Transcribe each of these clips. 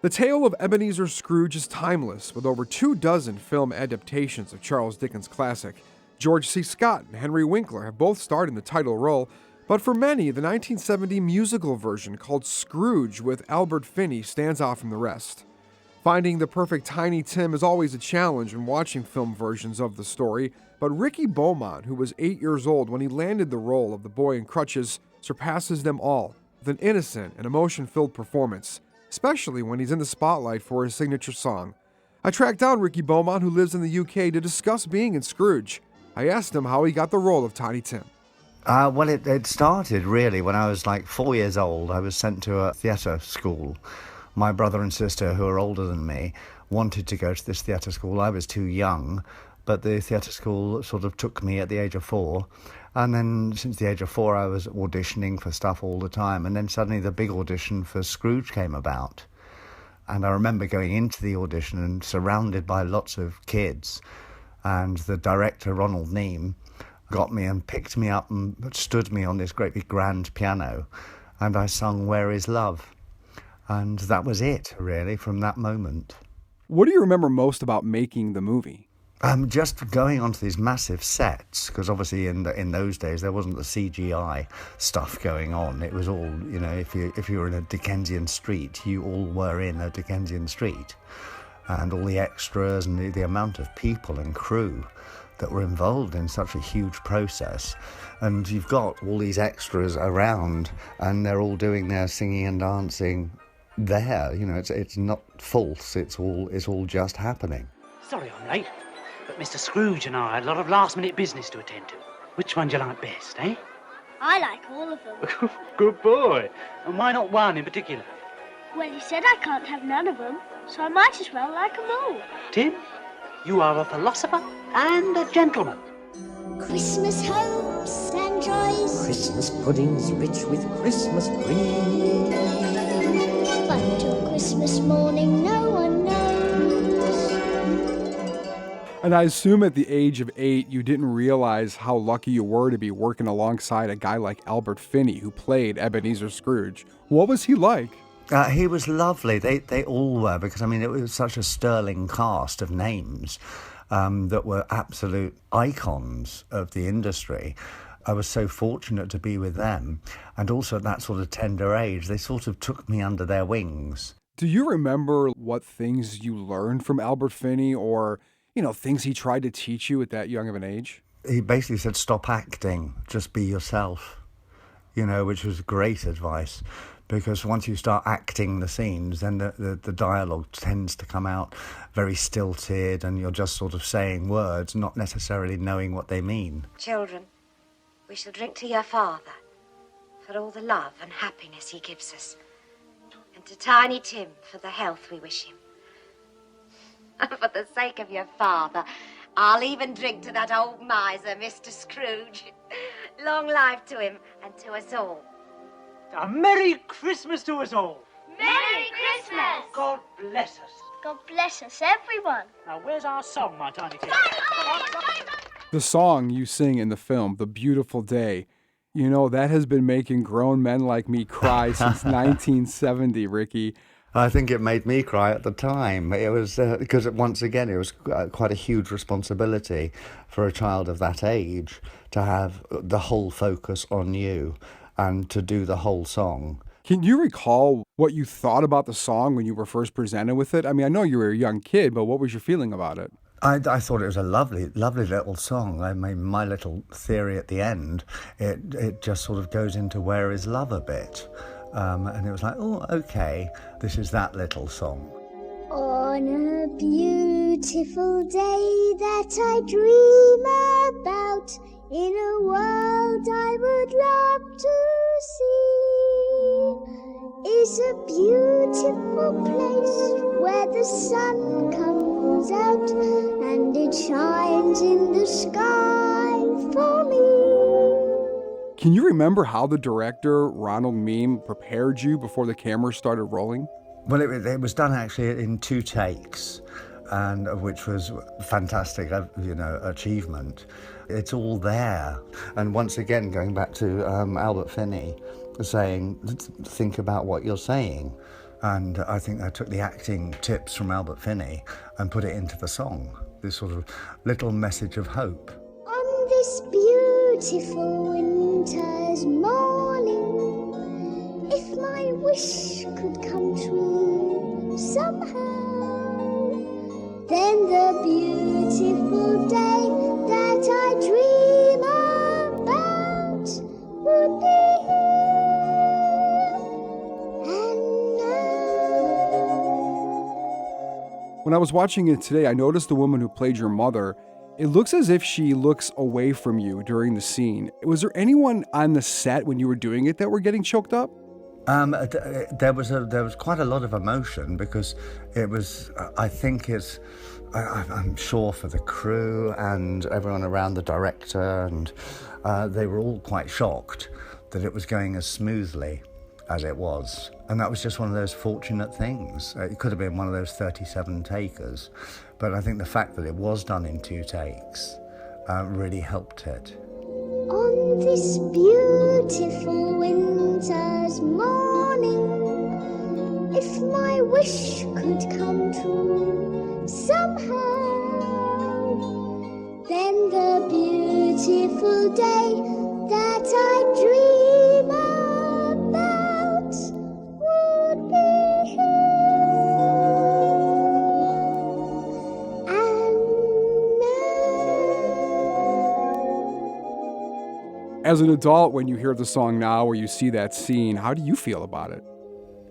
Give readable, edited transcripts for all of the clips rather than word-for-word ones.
The tale of Ebenezer Scrooge is timeless, with over 24 film adaptations of Charles Dickens' classic. George C. Scott and Henry Winkler have both starred in the title role, but for many, the 1970 musical version called Scrooge with Albert Finney stands out from the rest. Finding the perfect Tiny Tim is always a challenge when watching film versions of the story, but Ricky Beaumont, who was 8 years old when he landed the role of the boy in crutches, surpasses them all with an innocent and emotion-filled performance, especially when he's in the spotlight for his signature song. I tracked down Ricky Beaumont, who lives in the UK, to discuss being in Scrooge. I asked him how he got the role of Tiny Tim. Well, it started really when I was like 4 years old. I was sent to a theatre school. My brother and sister, who are older than me, wanted to go to this theatre school. I was too young, but the theatre school sort of took me at the age of 4. And then since the age of 4, I was auditioning for stuff all the time. And then suddenly the big audition for Scrooge came about. And I remember going into the audition and surrounded by lots of kids. And the director, Ronald Neame, got me and picked me up and stood me on this great big grand piano. And I sung Where Is Love? And that was it, really, from that moment. What do you remember most about making the movie? Just going onto these massive sets, because obviously in those days there wasn't the CGI stuff going on. It was all, if you were in a Dickensian street, you all were in a Dickensian street, and all the extras and the amount of people and crew that were involved in such a huge process. And you've got all these extras around, and they're all doing their singing and dancing there. It's not false. It's all just happening. Sorry I'm late. But Mr. Scrooge and I had a lot of last-minute business to attend to. Which one do you like best, eh? I like all of them. Good boy. And why not one in particular? Well, he said I can't have none of them, so I might as well like them all. Tim, you are a philosopher and a gentleman. Christmas hopes and joys, Christmas puddings rich with Christmas cream. but till Christmas morning no one knows. And I assume at the age of 8, you didn't realize how lucky you were to be working alongside a guy like Albert Finney, who played Ebenezer Scrooge. What was he like? He was lovely. They all were, because, it was such a sterling cast of names that were absolute icons of the industry. I was so fortunate to be with them. And also at that sort of tender age, they sort of took me under their wings. Do you remember what things you learned from Albert Finney, or things he tried to teach you at that young of an age? He basically said, stop acting, just be yourself, which was great advice, because once you start acting the scenes, then the dialogue tends to come out very stilted, and you're just sort of saying words, not necessarily knowing what they mean. Children, we shall drink to your father for all the love and happiness he gives us, and to Tiny Tim for the health we wish him. For the sake of your father, I'll even drink to that old miser, Mr. Scrooge. Long life to him and to us all. A Merry Christmas to us all. Merry Christmas! God bless us. God bless us, everyone. Now, where's our song, my Tiny Tim? The song you sing in the film, The Beautiful Day, that has been making grown men like me cry since 1970, Ricky. I think it made me cry at the time. It was because once again, it was quite a huge responsibility for a child of that age to have the whole focus on you and to do the whole song. Can you recall what you thought about the song when you were first presented with it? I know you were a young kid, but what was your feeling about it? I thought it was a lovely, lovely little song. My little theory at the end, it just sort of goes into Where Is Love a bit. And it was like, oh, okay, this is that little song. On a beautiful day that I dream about, in a world I would love to see, is a beautiful place where the sun comes out and it shines in the sky for me. Can you remember how the director, Ronald Neame, prepared you before the camera started rolling? Well, it was done actually in 2 takes, and which was fantastic, achievement. It's all there. And once again, going back to Albert Finney saying, think about what you're saying. And I think I took the acting tips from Albert Finney and put it into the song, this sort of little message of hope. On this beautiful winter's morning, if my wish could come true somehow, then the beautiful day that I dream about would be here and now. When I was watching it today, I noticed the woman who played your mother. It looks as if she looks away from you during the scene. Was there anyone on the set when you were doing it that were getting choked up? There was quite a lot of emotion because it was, I'm sure for the crew and everyone around the director, and they were all quite shocked that it was going as smoothly as it was. And that was just one of those fortunate things. It could have been one of those 37 takers, but I think the fact that it was done in 2 takes really helped it. On this beautiful winter's morning, if my wish could come true somehow, then the beautiful day that I dream about would be here and now. As an adult, when you hear the song now or you see that scene, how do you feel about it?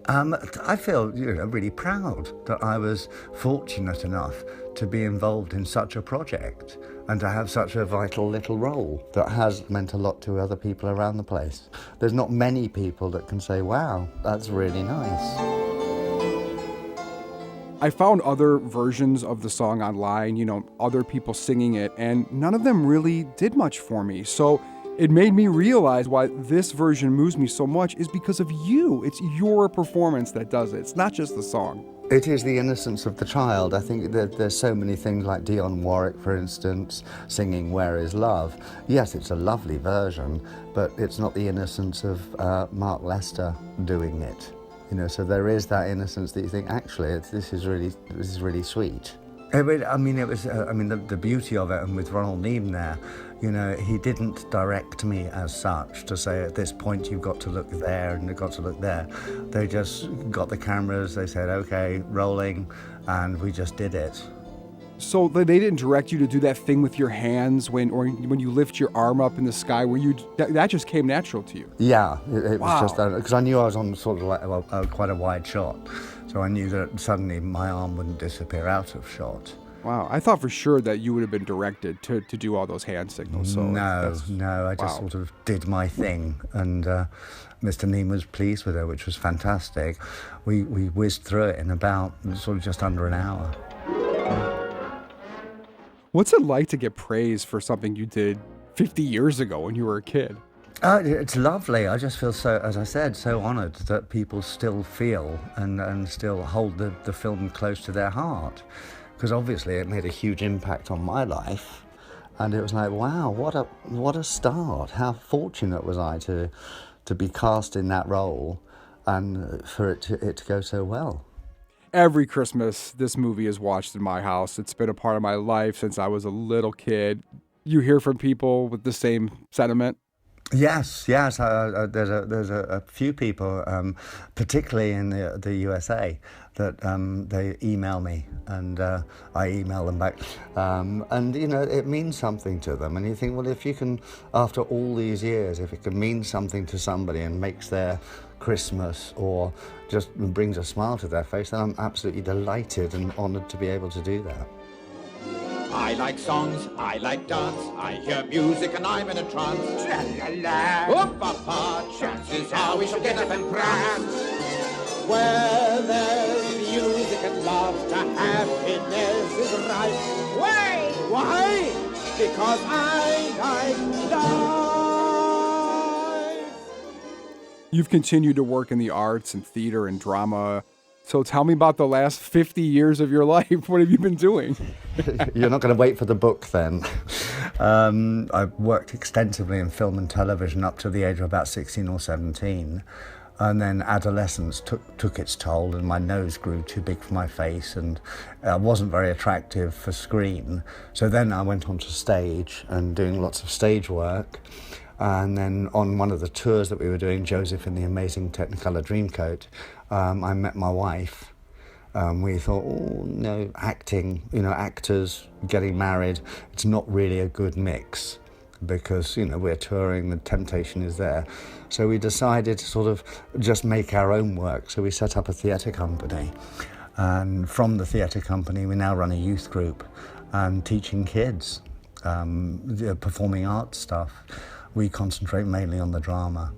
I feel really proud that I was fortunate enough to be involved in such a project and to have such a vital little role that has meant a lot to other people around the place. There's not many people that can say, wow, that's really nice. I found other versions of the song online, other people singing it, and none of them really did much for me. So it made me realize why this version moves me so much is because of you. It's your performance that does it. It's not just the song. It is the innocence of the child. I think that there's so many things like Dionne Warwick, for instance, singing Where Is Love. Yes, it's a lovely version, but it's not the innocence of Mark Lester doing it. So there is that innocence that you think, actually, this is really sweet. The beauty of it, and with Ronald Neame there, he didn't direct me as such to say at this point you've got to look there and you've got to look there. They just got the cameras, they said, okay, rolling, and we just did it. So they didn't direct you to do that thing with your hands when you lift your arm up in the sky, where that just came natural to you? Yeah, it was just that, because I knew I was on sort of like quite a wide shot. So I knew that suddenly my arm wouldn't disappear out of shot. Wow, I thought for sure that you would have been directed to do all those hand signals. So no, I just sort of did my thing, and Mr. Neame was pleased with it, which was fantastic. We whizzed through it in about sort of just under an hour. What's it like to get praise for something you did 50 years ago when you were a kid? It's lovely. I just feel so, as I said, so honoured that people still feel and still hold the film close to their heart. Because obviously it made a huge impact on my life. And it was like, wow, what a start. How fortunate was I to be cast in that role and for it to go so well. Every Christmas, this movie is watched in my house. It's been a part of my life since I was a little kid. You hear from people with the same sentiment? Yes. There's a few people, particularly in the USA, that they email me, and I email them back, and it means something to them. And you think, well, if you can, after all these years, if it can mean something to somebody and makes their Christmas or just brings a smile to their face, then I'm absolutely delighted and honoured to be able to do that. I like songs, I like dance, I hear music and I'm in a trance. Tra-la-la, oh-papa, chances are we shall get up and prance. Where there's music and laughter, happiness is right. Why? Because I like life. You've continued to work in the arts and theater and drama. So tell me about the last 50 years of your life. What have you been doing? You're not going to wait for the book then. I've worked extensively in film and television up to the age of about 16 or 17. And then adolescence took its toll, and my nose grew too big for my face, and wasn't very attractive for screen. So then I went onto stage and doing lots of stage work. And then on one of the tours that we were doing, Joseph in the Amazing Technicolor Dreamcoat, I met my wife. We thought, oh no, acting, actors getting married, it's not really a good mix, because we're touring, the temptation is there. So we decided to sort of just make our own work. So we set up a theatre company, and from the theatre company we now run a youth group teaching kids the performing arts stuff. We concentrate mainly on the drama.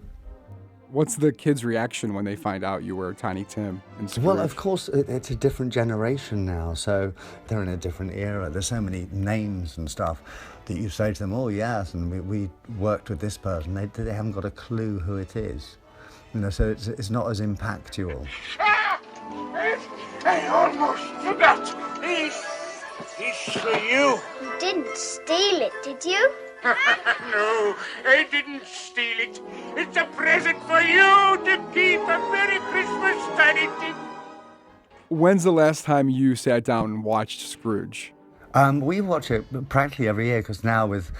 What's the kids' reaction when they find out you were Tiny Tim and Scrooge? Well, of course, it's a different generation now, so they're in a different era. There's so many names and stuff that you say to them, oh, yes, and we worked with this person. They haven't got a clue who it is. So it's not as impactual. I almost forgot. He's for you. You didn't steal it, did you? No, I didn't steal it. It's a present for you to keep. A Merry Christmas, Tiny Tim. When's the last time you sat down and watched Scrooge? We watch it practically every year, because now with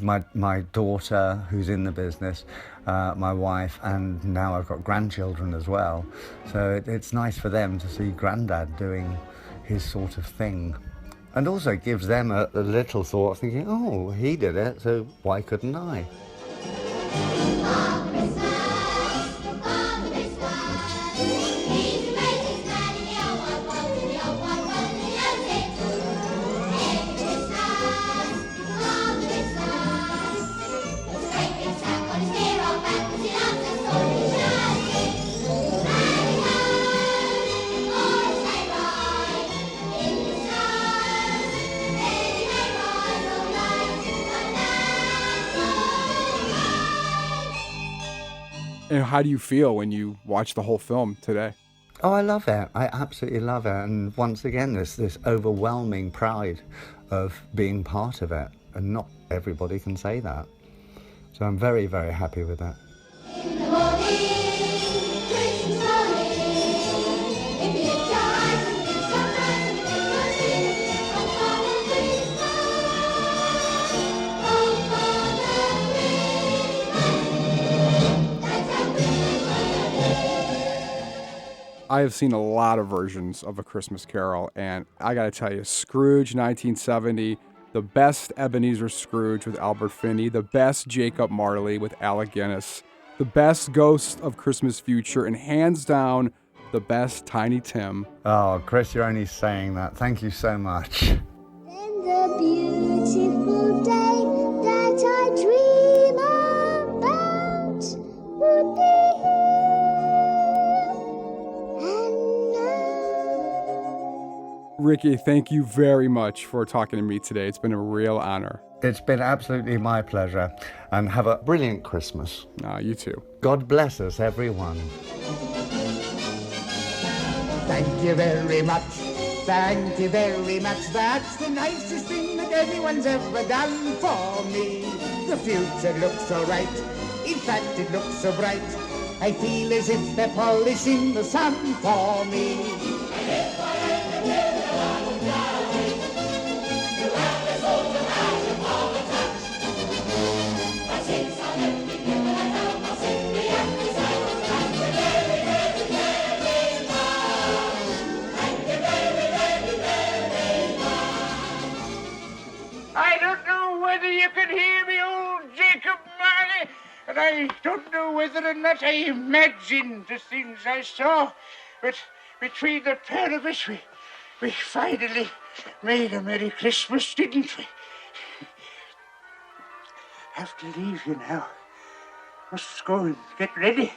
my daughter, who's in the business, my wife, and now I've got grandchildren as well. So it's nice for them to see Grandad doing his sort of thing. And also gives them a little thought, thinking, oh, he did it, so why couldn't I? And how do you feel when you watch the whole film today? Oh, I love it. I absolutely love it. And once again, this overwhelming pride of being part of it. And not everybody can say that. So I'm very, very happy with that. In the morning, Christmas morning, if you lift your eyes and think sometimes and think you'll see, oh, Father Christmas, oh, Father Christmas, that's how Christmas will be. I have seen a lot of versions of A Christmas Carol, and I gotta tell you, Scrooge 1970, the best Ebenezer Scrooge with Albert Finney, the best Jacob Marley with Alec Guinness, the best Ghost of Christmas Future, and hands down, the best Tiny Tim. Oh, Chris, you're only saying that. Thank you so much. Then the beautiful day that I dream about would be here and now. Ricky, thank you very much for talking to me today. It's been a real honor. It's been absolutely my pleasure. And have a brilliant Christmas. You too. God bless us, everyone. Thank you very much. Thank you very much. That's the nicest thing that anyone's ever done for me. The future looks so right. In fact, it looks so bright. I feel as if they're polishing the sun for me. And if I ever get a lot of darling, you have this old magic all the touch. I sing some empty people and tell my sing the empty silence. Thank you very, very, very much. Thank you very, very, very much. I don't know whether you can hear me, old Jacob Marley, and I don't know whether or not I imagined the things I saw, but between the pair of us, we finally made a Merry Christmas, didn't we? Have to leave you now. Must go and get ready.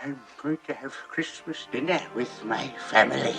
I'm going to have Christmas dinner with my family.